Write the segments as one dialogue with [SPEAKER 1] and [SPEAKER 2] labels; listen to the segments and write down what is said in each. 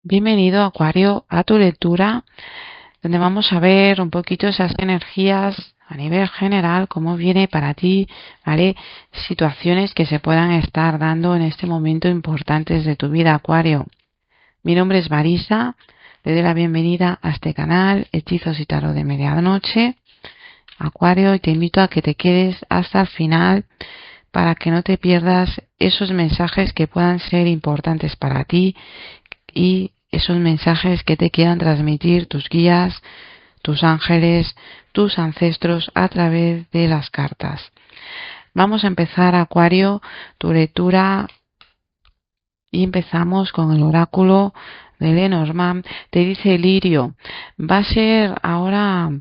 [SPEAKER 1] Bienvenido, Acuario, a tu lectura, donde vamos a ver un poquito esas energías a nivel general, cómo viene para ti, ¿vale? Situaciones que se puedan estar dando en este momento importantes de tu vida, Acuario. Mi nombre es Marisa, te doy la bienvenida a este canal, Hechizos y Tarot de Medianoche, Acuario, y te invito a que te quedes hasta el final para que no te pierdas esos mensajes que puedan ser importantes para ti y esos mensajes que te quieran transmitir tus guías, tus ángeles, tus ancestros a través de las cartas. Vamos a empezar, Acuario, tu lectura y empezamos con el oráculo de Lenormand. Te dice Lirio, va a ser ahora,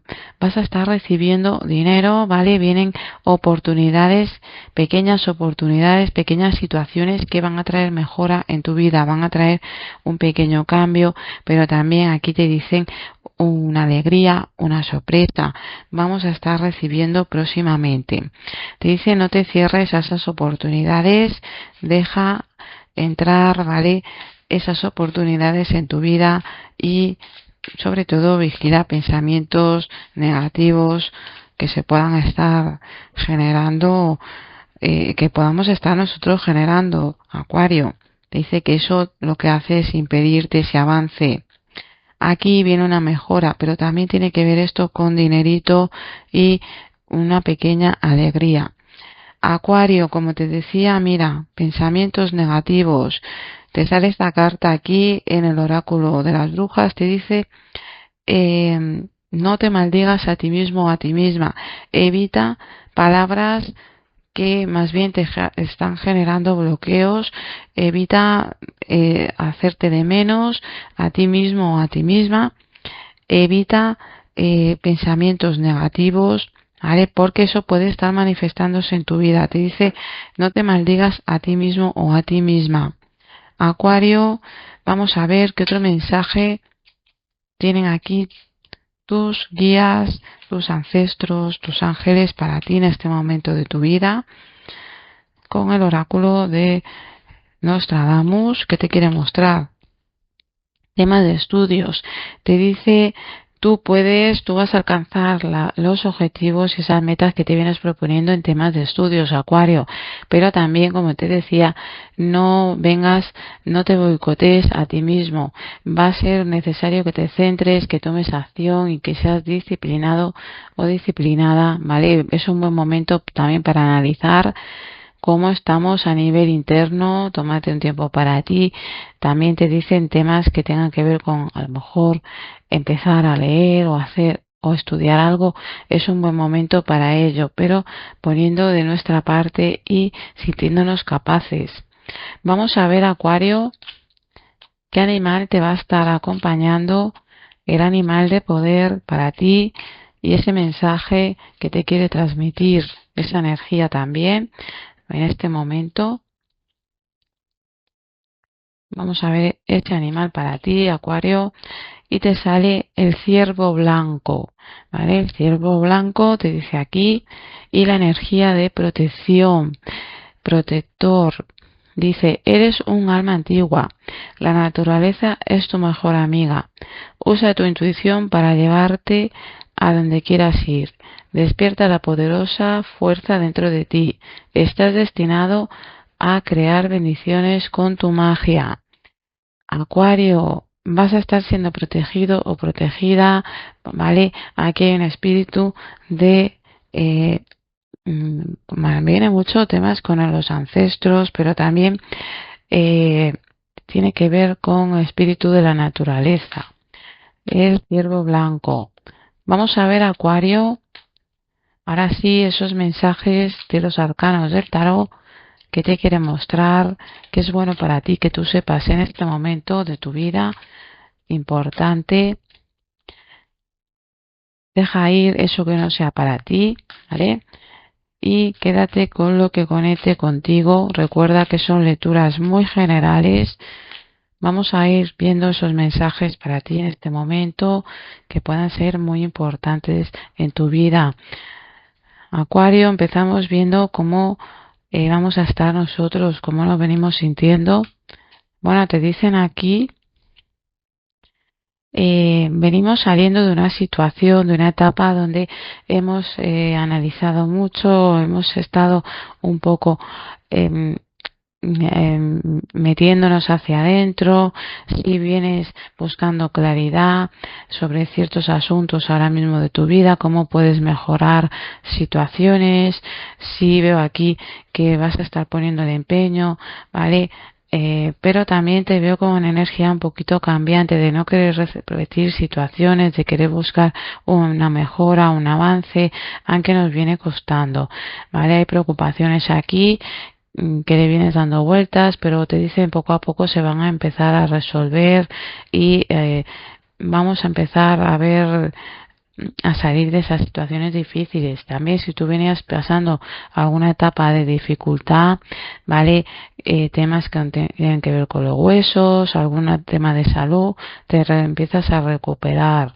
[SPEAKER 1] vas a estar recibiendo dinero, ¿vale? Vienen oportunidades, pequeñas situaciones que van a traer mejora en tu vida, van a traer un pequeño cambio, pero también aquí te dicen una alegría, una sorpresa, vamos a estar recibiendo próximamente. Te dice no te cierres a esas oportunidades, deja entrar, ¿vale? Esas oportunidades en tu vida y sobre todo vigila pensamientos negativos que se puedan estar generando, que podamos estar nosotros generando, Acuario. Te dice que eso lo que hace es impedirte ese avance. Aquí viene una mejora, pero también tiene que ver esto con dinerito y una pequeña alegría. Acuario, como te decía, mira, pensamientos negativos. Te sale esta carta aquí en el oráculo de las brujas, te dice, no te maldigas a ti mismo o a ti misma. Evita palabras que más bien te están generando bloqueos. Evita hacerte de menos a ti mismo o a ti misma. Evita pensamientos negativos, ¿vale? Porque eso puede estar manifestándose en tu vida. Te dice, no te maldigas a ti mismo o a ti misma. Acuario, vamos a ver qué otro mensaje tienen aquí tus guías, tus ancestros, tus ángeles para ti en este momento de tu vida, con el oráculo de Nostradamus que te quiere mostrar. Tema de estudios. Te dice, tú vas a alcanzar los objetivos y esas metas que te vienes proponiendo en temas de estudios, Acuario. Pero también, como te decía, no te boicotees a ti mismo. Va a ser necesario que te centres, que tomes acción y que seas disciplinado o disciplinada, ¿vale? Es un buen momento también para analizar cómo estamos a nivel interno, tómate un tiempo para ti. También te dicen temas que tengan que ver con a lo mejor empezar a leer o hacer o estudiar algo, es un buen momento para ello, pero poniendo de nuestra parte y sintiéndonos capaces. Vamos a ver, Acuario, qué animal te va a estar acompañando, el animal de poder para ti y ese mensaje que te quiere transmitir, esa energía también. En este momento vamos a ver este animal para ti, Acuario, y te sale el ciervo blanco, ¿vale? El ciervo blanco te dice aquí y la energía de protección, protector. Dice, eres un alma antigua, la naturaleza es tu mejor amiga. Usa tu intuición para llevarte a donde quieras ir. Despierta la poderosa fuerza dentro de ti. Estás destinado a crear bendiciones con tu magia. Acuario, vas a estar siendo protegido o protegida, ¿vale? Aquí hay un espíritu de viene mucho temas con los ancestros, pero también eh, tiene que ver con el espíritu de la naturaleza. El ciervo blanco. Vamos a ver, Acuario, ahora sí, esos mensajes de los arcanos del tarot que te quiere mostrar, que es bueno para ti, que tú sepas en este momento de tu vida importante. Deja ir eso que no sea para ti, ¿vale? Y quédate con lo que conecte contigo. Recuerda que son lecturas muy generales. Vamos a ir viendo esos mensajes para ti en este momento que puedan ser muy importantes en tu vida. Acuario, empezamos viendo cómo vamos a estar nosotros, cómo nos venimos sintiendo. Bueno, te dicen aquí venimos saliendo de una situación, de una etapa donde hemos analizado mucho, hemos estado un poco em, metiéndonos hacia adentro, si vienes buscando claridad sobre ciertos asuntos ahora mismo de tu vida, cómo puedes mejorar situaciones, si veo aquí que vas a estar poniendo de empeño, ¿vale? Pero también te veo con una energía un poquito cambiante de no querer repetir situaciones, de querer buscar una mejora, un avance, aunque nos viene costando, ¿vale? Hay preocupaciones aquí que le vienes dando vueltas, pero te dicen poco a poco se van a empezar a resolver y vamos a empezar a ver a salir de esas situaciones difíciles. También si tú venías pasando alguna etapa de dificultad, ¿vale? Temas que tienen que ver con los huesos, algún tema de salud, empiezas a recuperar.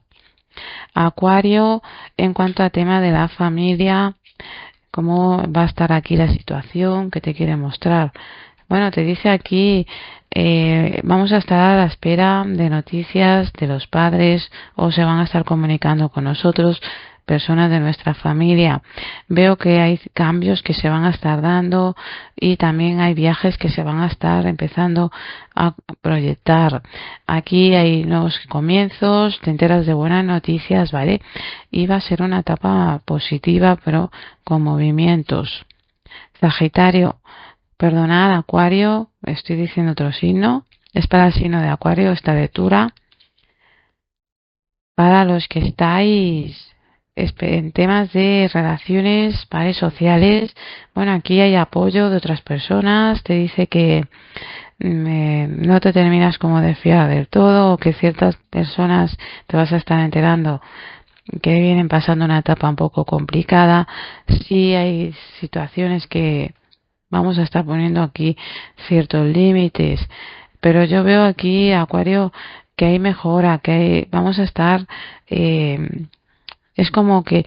[SPEAKER 1] Acuario, en cuanto a tema de la familia, ¿cómo va a estar aquí la situación que te quiere mostrar? Bueno, te dice aquí, vamos a estar a la espera de noticias de los padres o se van a estar comunicando con nosotros, personas de nuestra familia. Veo que hay cambios que se van a estar dando y también hay viajes que se van a estar empezando a proyectar. Aquí hay nuevos comienzos, te enteras de buenas noticias, ¿vale? Y va a ser una etapa positiva, pero con movimientos. Sagitario, perdonad, Acuario, estoy diciendo otro signo, es para el signo de Acuario esta lectura. Para los que estáis en temas de relaciones, ¿vale? Sociales, bueno, aquí hay apoyo de otras personas, te dice que no te terminas como de fiar del todo o que ciertas personas te vas a estar enterando que vienen pasando una etapa un poco complicada. Sí hay situaciones que vamos a estar poniendo aquí ciertos límites, pero yo veo aquí, Acuario, que hay mejora, vamos a estar, es como que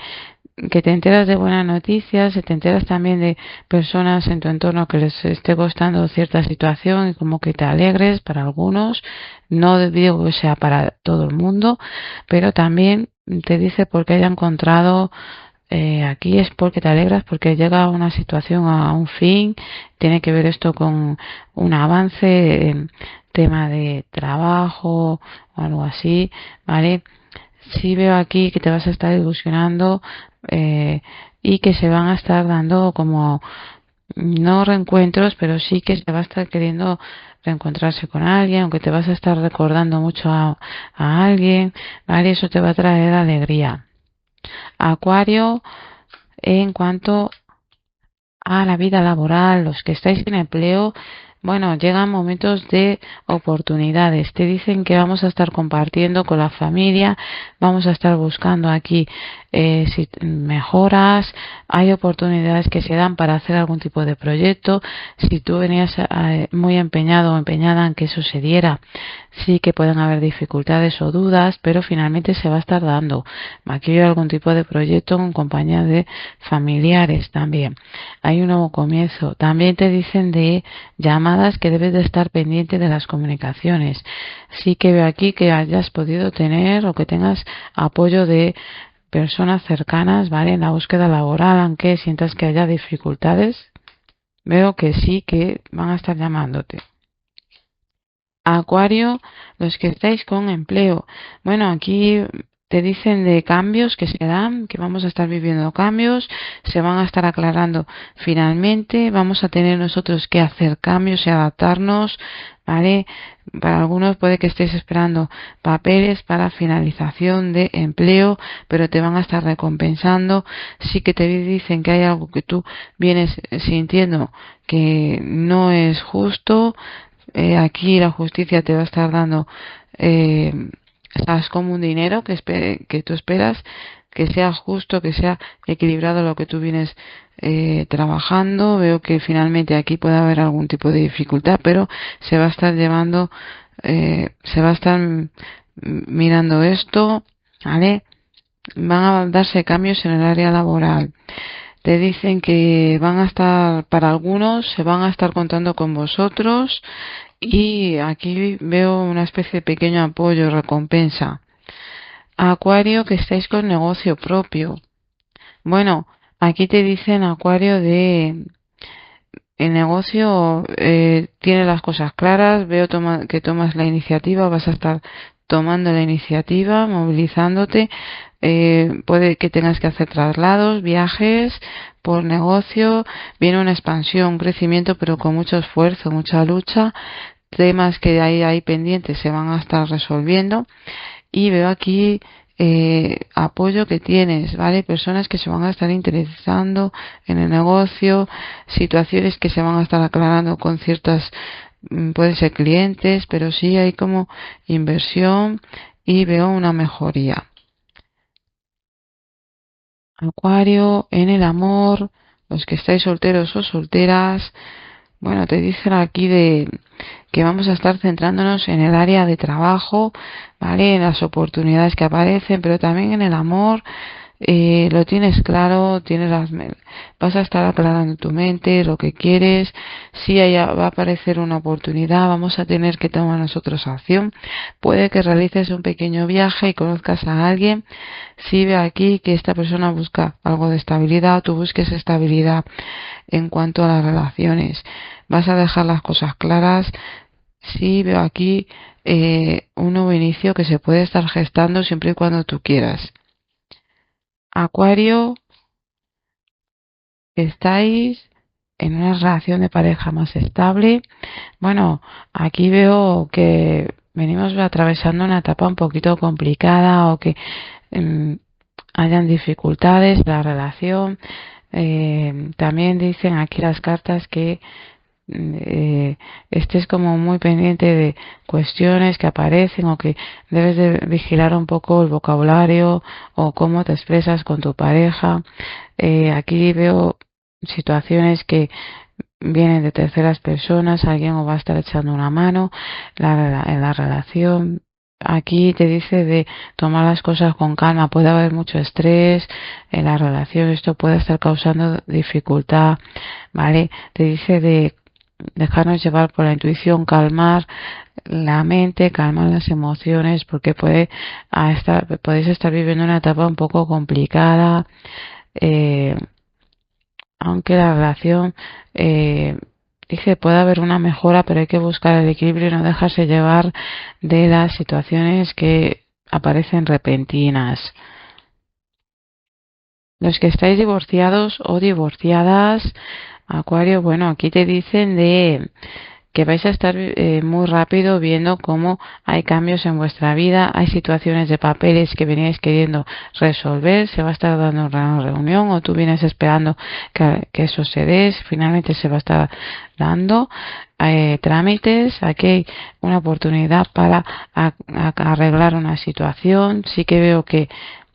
[SPEAKER 1] te enteras de buenas noticias, te enteras también de personas en tu entorno que les esté costando cierta situación y como que te alegres para algunos, no digo que sea para todo el mundo, pero también te dice porque haya encontrado aquí es porque te alegras porque llega una situación a un fin, tiene que ver esto con un avance en tema de trabajo o algo así, ¿vale? Sí veo aquí que te vas a estar ilusionando y que se van a estar dando como no reencuentros, pero sí que se va a estar queriendo reencontrarse con alguien, aunque te vas a estar recordando mucho a alguien, ¿vale? Eso te va a traer alegría. Acuario, en cuanto a la vida laboral, los que estáis sin empleo, bueno, llegan momentos de oportunidades. Te dicen que vamos a estar compartiendo con la familia, vamos a estar buscando aquí si mejoras, hay oportunidades que se dan para hacer algún tipo de proyecto. Si tú venías muy empeñado o empeñada en que eso se diera, sí que pueden haber dificultades o dudas, pero finalmente se va a estar dando. Aquí hay algún tipo de proyecto en compañía de familiares también. Hay un nuevo comienzo. También te dicen de llamadas que debes de estar pendiente de las comunicaciones. Sí que veo aquí que hayas podido tener o que tengas apoyo de personas cercanas, ¿vale? En la búsqueda laboral, aunque sientas que haya dificultades, veo que sí que van a estar llamándote. Acuario, los que estáis con empleo. Bueno, aquí te dicen de cambios que se dan, que vamos a estar viviendo cambios, se van a estar aclarando finalmente, vamos a tener nosotros que hacer cambios y adaptarnos, ¿vale? Para algunos puede que estéis esperando papeles para finalización de empleo, pero te van a estar recompensando. Sí que te dicen que hay algo que tú vienes sintiendo que no es justo. Aquí la justicia te va a estar dando, sabes, como un dinero que tú esperas que sea justo, que sea equilibrado lo que tú vienes trabajando. Veo que finalmente aquí puede haber algún tipo de dificultad, pero se va a estar llevando, se va a estar mirando esto, ¿vale? Van a darse cambios en el área laboral. Te dicen que van a estar, para algunos, se van a estar contando con vosotros y aquí veo una especie de pequeño apoyo, recompensa. Acuario, que estáis con negocio propio. Bueno, aquí te dicen Acuario de el negocio, tiene las cosas claras, veo que tomas la iniciativa, vas a estar tomando la iniciativa, movilizándote, puede que tengas que hacer traslados, viajes por negocio, viene una expansión, un crecimiento, pero con mucho esfuerzo, mucha lucha, temas que hay pendientes se van a estar resolviendo y veo aquí apoyo que tienes, ¿vale? Personas que se van a estar interesando en el negocio, situaciones que se van a estar aclarando con ciertas, pueden ser clientes, pero sí hay como inversión y veo una mejoría. Acuario, en el amor, los que estáis solteros o solteras, bueno, te dicen aquí de que vamos a estar centrándonos en el área de trabajo, ¿vale? En las oportunidades que aparecen, pero también en el amor. Lo tienes claro, vas a estar aclarando tu mente, lo que quieres, si va a aparecer una oportunidad, vamos a tener que tomar nosotros acción. Puede que realices un pequeño viaje y conozcas a alguien. Si ve aquí que esta persona busca algo de estabilidad, tú busques estabilidad en cuanto a las relaciones. Vas a dejar las cosas claras. Sí, veo aquí un nuevo inicio que se puede estar gestando siempre y cuando tú quieras. Acuario, estáis en una relación de pareja más estable. Bueno, aquí veo que venimos atravesando una etapa un poquito complicada o que mm, hayan dificultades en la relación. También dicen aquí las cartas que estés como muy pendiente de cuestiones que aparecen o que debes de vigilar un poco el vocabulario o cómo te expresas con tu pareja. Aquí veo situaciones que vienen de terceras personas, alguien os va a estar echando una mano en la relación. Aquí te dice de tomar las cosas con calma, puede haber mucho estrés en la relación, esto puede estar causando dificultad, ¿vale? Te dice de dejarnos llevar por la intuición, calmar la mente, calmar las emociones, porque podéis estar viviendo una etapa un poco complicada, eh, aunque la relación, dice, puede haber una mejora, pero hay que buscar el equilibrio y no dejarse llevar de las situaciones que aparecen repentinas. Los que estáis divorciados o divorciadas, Acuario, bueno, aquí te dicen de que vais a estar muy rápido viendo cómo hay cambios en vuestra vida, hay situaciones de papeles que veníais queriendo resolver, se va a estar dando una reunión o tú vienes esperando que eso se dé, finalmente se va a estar dando trámites, aquí hay una oportunidad para arreglar una situación, sí que veo que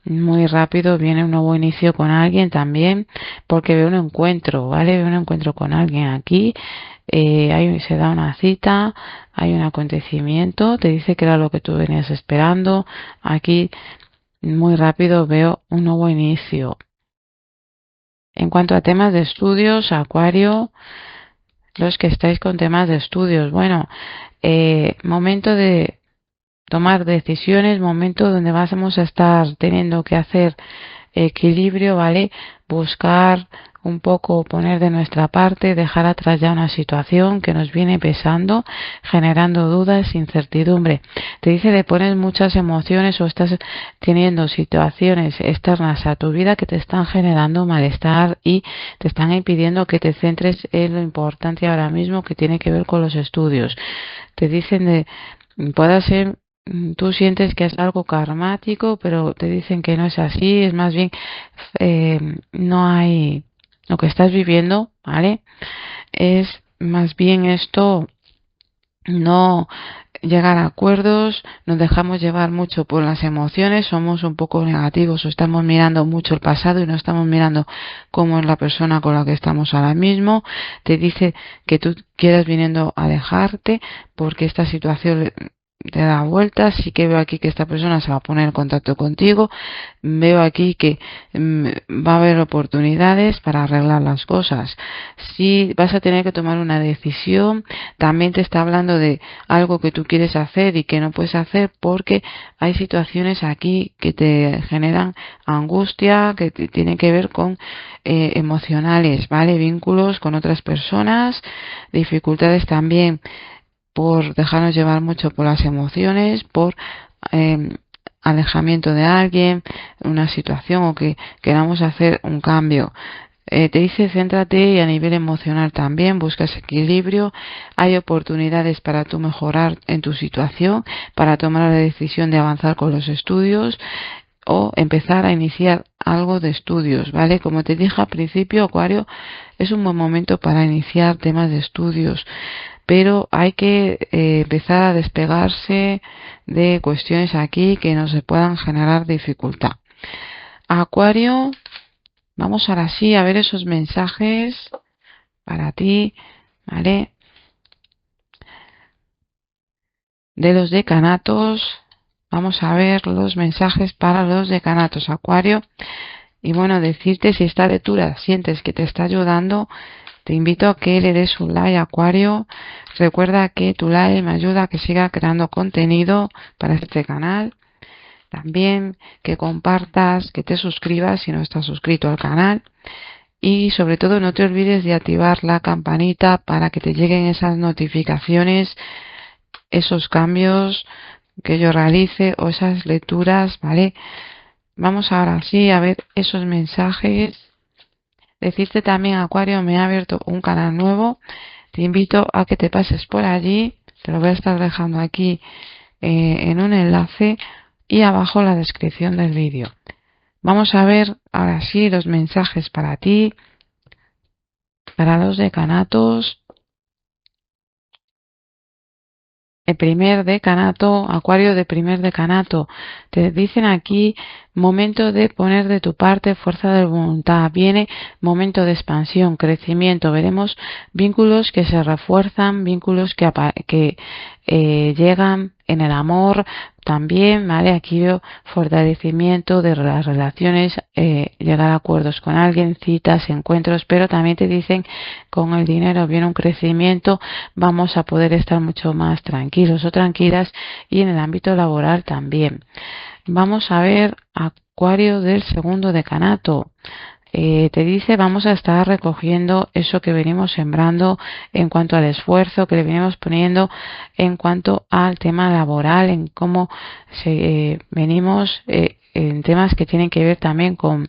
[SPEAKER 1] muy rápido viene un nuevo inicio con alguien también, porque veo un encuentro, ¿vale? Veo un encuentro con alguien aquí, se da una cita, hay un acontecimiento, te dice que era lo que tú venías esperando, aquí muy rápido veo un nuevo inicio. En cuanto a temas de estudios, Acuario, los que estáis con temas de estudios, bueno, momento de tomar decisiones, momento donde vamos a estar teniendo que hacer equilibrio, ¿vale? Buscar un poco, poner de nuestra parte, dejar atrás ya una situación que nos viene pesando, generando dudas, incertidumbre. Te dice de poner muchas emociones o estás teniendo situaciones externas a tu vida que te están generando malestar y te están impidiendo que te centres en lo importante ahora mismo que tiene que ver con los estudios. Te dicen de, puede ser, tú sientes que es algo karmático, pero te dicen que no es así, es más bien, no hay, lo que estás viviendo, ¿vale? Es más bien esto, no llegar a acuerdos, nos dejamos llevar mucho por las emociones, somos un poco negativos o estamos mirando mucho el pasado y no estamos mirando cómo es la persona con la que estamos ahora mismo. Te dice que tú quieras viniendo a dejarte porque esta situación te da vueltas. Sí que veo aquí que esta persona se va a poner en contacto contigo. Veo aquí que va a haber oportunidades para arreglar las cosas. Si vas a tener que tomar una decisión, también te está hablando de algo que tú quieres hacer y que no puedes hacer porque hay situaciones aquí que te generan angustia, que tienen que ver con emocionales, ¿vale? Vínculos con otras personas, dificultades también por dejarnos llevar mucho por las emociones, por eh, alejamiento de alguien, una situación o que queramos hacer un cambio. Te dice céntrate y a nivel emocional también buscas equilibrio, hay oportunidades para tú mejorar en tu situación, para tomar la decisión de avanzar con los estudios o empezar a iniciar algo de estudios, ¿vale? Como te dije al principio, Acuario, es un buen momento para iniciar temas de estudios, pero hay que empezar a despegarse de cuestiones aquí que nos puedan generar dificultad. Acuario, vamos ahora sí a ver esos mensajes para ti, ¿vale? De los decanatos, vamos a ver los mensajes para los decanatos, Acuario. Y bueno, decirte si esta lectura sientes que te está ayudando, te invito a que le des un like, Acuario. Recuerda que tu like me ayuda a que siga creando contenido para este canal. También que compartas, que te suscribas si no estás suscrito al canal. Y sobre todo no te olvides de activar la campanita para que te lleguen esas notificaciones, esos cambios que yo realice o esas lecturas, ¿vale? Vamos ahora sí a ver esos mensajes. Decirte también, Acuario, me ha abierto un canal nuevo. Te invito a que te pases por allí. Te lo voy a estar dejando aquí en un enlace y abajo la descripción del vídeo. Vamos a ver ahora sí los mensajes para ti, para los decanatos. El primer decanato, Acuario de primer decanato, te dicen aquí momento de poner de tu parte fuerza de voluntad, viene momento de expansión, crecimiento, veremos vínculos que se refuerzan, vínculos que llegan en el amor también, ¿vale? Aquí veo fortalecimiento de las relaciones, llegar a acuerdos con alguien, citas, encuentros, pero también te dicen con el dinero viene un crecimiento, vamos a poder estar mucho más tranquilos o tranquilas y en el ámbito laboral también. Vamos a ver Acuario del segundo decanato. Te dice vamos a estar recogiendo eso que venimos sembrando en cuanto al esfuerzo que le venimos poniendo en cuanto al tema laboral, en cómo venimos en temas que tienen que ver también con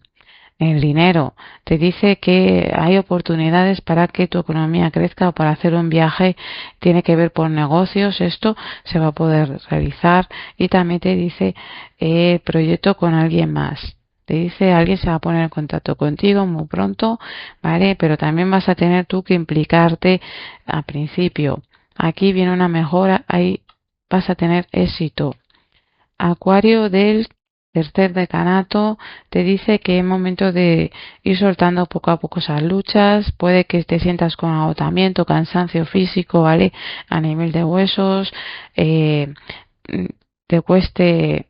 [SPEAKER 1] el dinero. Te dice que hay oportunidades para que tu economía crezca o para hacer un viaje, tiene que ver por negocios, esto se va a poder realizar. Y también te dice proyecto con alguien más. Te dice alguien se va a poner en contacto contigo muy pronto, ¿vale? Pero también vas a tener tú que implicarte al principio. Aquí viene una mejora, ahí vas a tener éxito. Acuario del tercer decanato te dice que es momento de ir soltando poco a poco esas luchas, puede que te sientas con agotamiento, cansancio físico, ¿vale? A nivel de huesos, te cueste,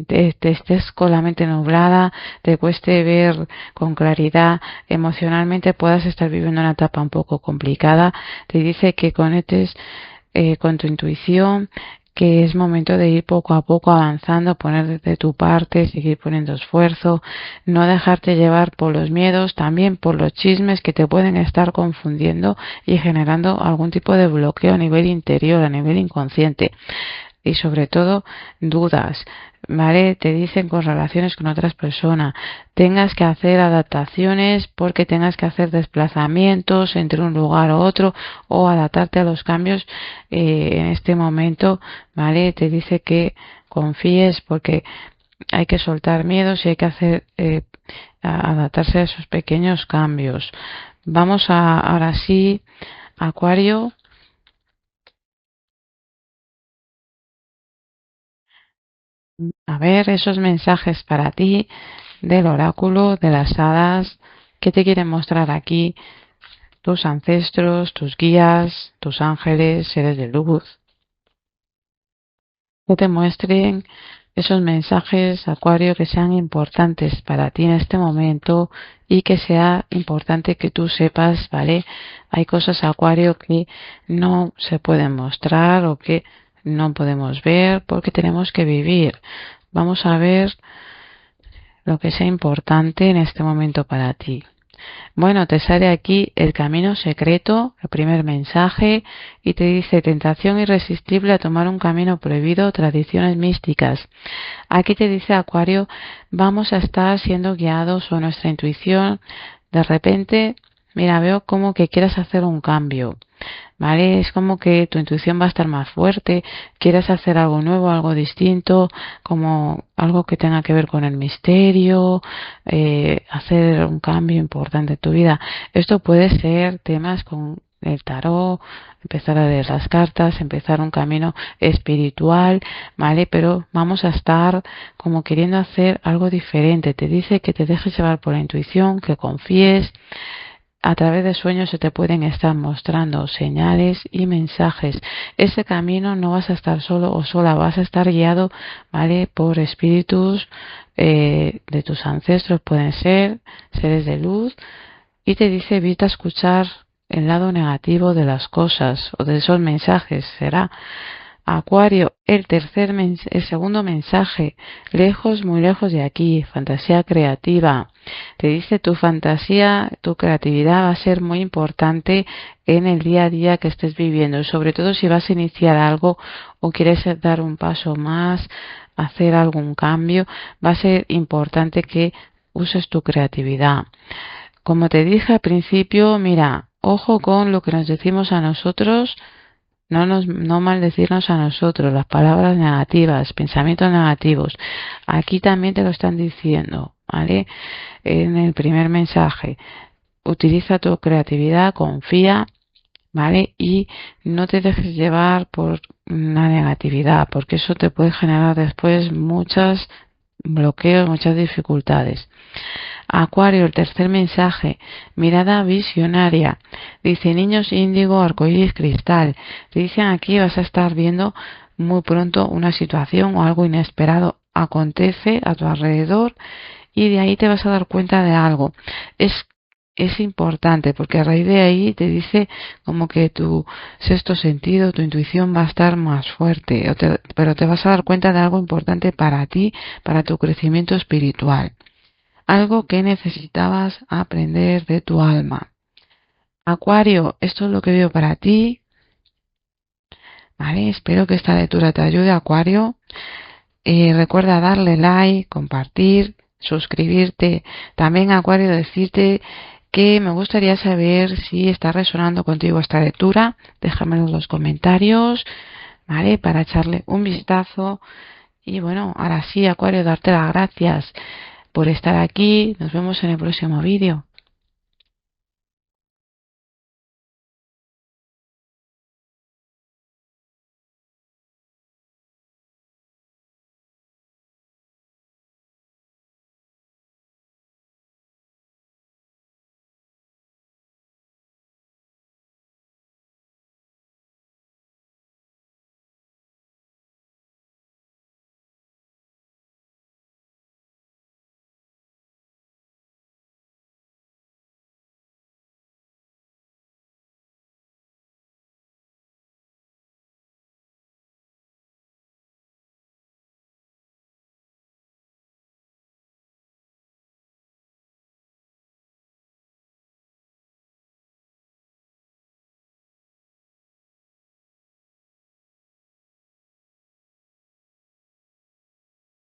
[SPEAKER 1] te estés con la mente nublada, te cueste ver con claridad, emocionalmente puedas estar viviendo una etapa un poco complicada, te dice que conectes con tu intuición, que es momento de ir poco a poco avanzando, poner de tu parte, seguir poniendo esfuerzo, no dejarte llevar por los miedos, también por los chismes que te pueden estar confundiendo y generando algún tipo de bloqueo a nivel interior, a nivel inconsciente y sobre todo dudas, ¿vale? Te dicen con relaciones con otras personas, tengas que hacer adaptaciones porque tengas que hacer desplazamientos entre un lugar u otro o adaptarte a los cambios en este momento, ¿vale? Te dice que confíes porque hay que soltar miedos y hay que hacer adaptarse a esos pequeños cambios. Vamos a ahora sí, Acuario. A ver esos mensajes para ti del oráculo, de las hadas, que te quieren mostrar aquí tus ancestros, tus guías, tus ángeles, seres de luz. que te muestren esos mensajes, Acuario, que sean importantes para ti en este momento y que sea importante que tú sepas, ¿vale? Hay cosas, Acuario, que no se pueden mostrar o que no podemos ver porque tenemos que vivir. Vamos a ver lo que sea importante en este momento para ti. Bueno, te sale aquí el camino secreto, el primer mensaje, y te dice tentación irresistible a tomar un camino prohibido, tradiciones místicas. Aquí te dice Acuario, vamos a estar siendo guiados por nuestra intuición. De repente, mira, veo como que quieras hacer un cambio. ¿Vale? Es como que tu intuición va a estar más fuerte, quieres hacer algo nuevo, algo distinto, como algo que tenga que ver con el misterio, hacer un cambio importante en tu vida. Esto puede ser temas con el tarot, empezar a leer las cartas, empezar un camino espiritual, ¿vale? Pero vamos a estar como queriendo hacer algo diferente. Te dice que te dejes llevar por la intuición, que confíes. A través de sueños se te pueden estar mostrando señales y mensajes. Ese camino no vas a estar solo o sola, vas a estar guiado, ¿vale? Por espíritus de tus ancestros, pueden ser seres de luz, y te dice evita escuchar el lado negativo de las cosas o de esos mensajes. Será Acuario, el segundo mensaje, lejos, muy lejos de aquí, fantasía creativa. Te dice tu fantasía, tu creatividad va a ser muy importante en el día a día que estés viviendo, y sobre todo si vas a iniciar algo o quieres dar un paso más, hacer algún cambio, va a ser importante que uses tu creatividad. Como te dije al principio, mira, ojo con lo que nos decimos a nosotros. No maldecirnos a nosotros, las palabras negativas, pensamientos negativos. Aquí también te lo están diciendo, ¿vale? En el primer mensaje. Utiliza tu creatividad, confía, ¿vale? Y no te dejes llevar por la negatividad, porque eso te puede generar después muchos bloqueos, muchas dificultades. Acuario, el tercer mensaje, mirada visionaria. Dice niños índigo, arcoíris, cristal. Te dicen aquí vas a estar viendo muy pronto una situación o algo inesperado acontece a tu alrededor y de ahí te vas a dar cuenta de algo. Es importante porque a raíz de ahí te dice como que tu sexto sentido, tu intuición va a estar más fuerte, pero te vas a dar cuenta de algo importante para ti, para tu crecimiento espiritual. Algo que necesitabas aprender de tu alma. Acuario, esto es lo que veo para ti. Vale, espero que esta lectura te ayude, Acuario. Recuerda darle like, compartir, suscribirte. También, Acuario, decirte que me gustaría saber si está resonando contigo esta lectura. Déjamelo en los comentarios, ¿vale? Para echarle un vistazo. Y bueno, ahora sí, Acuario, darte las gracias por estar aquí. Nos vemos en el próximo vídeo.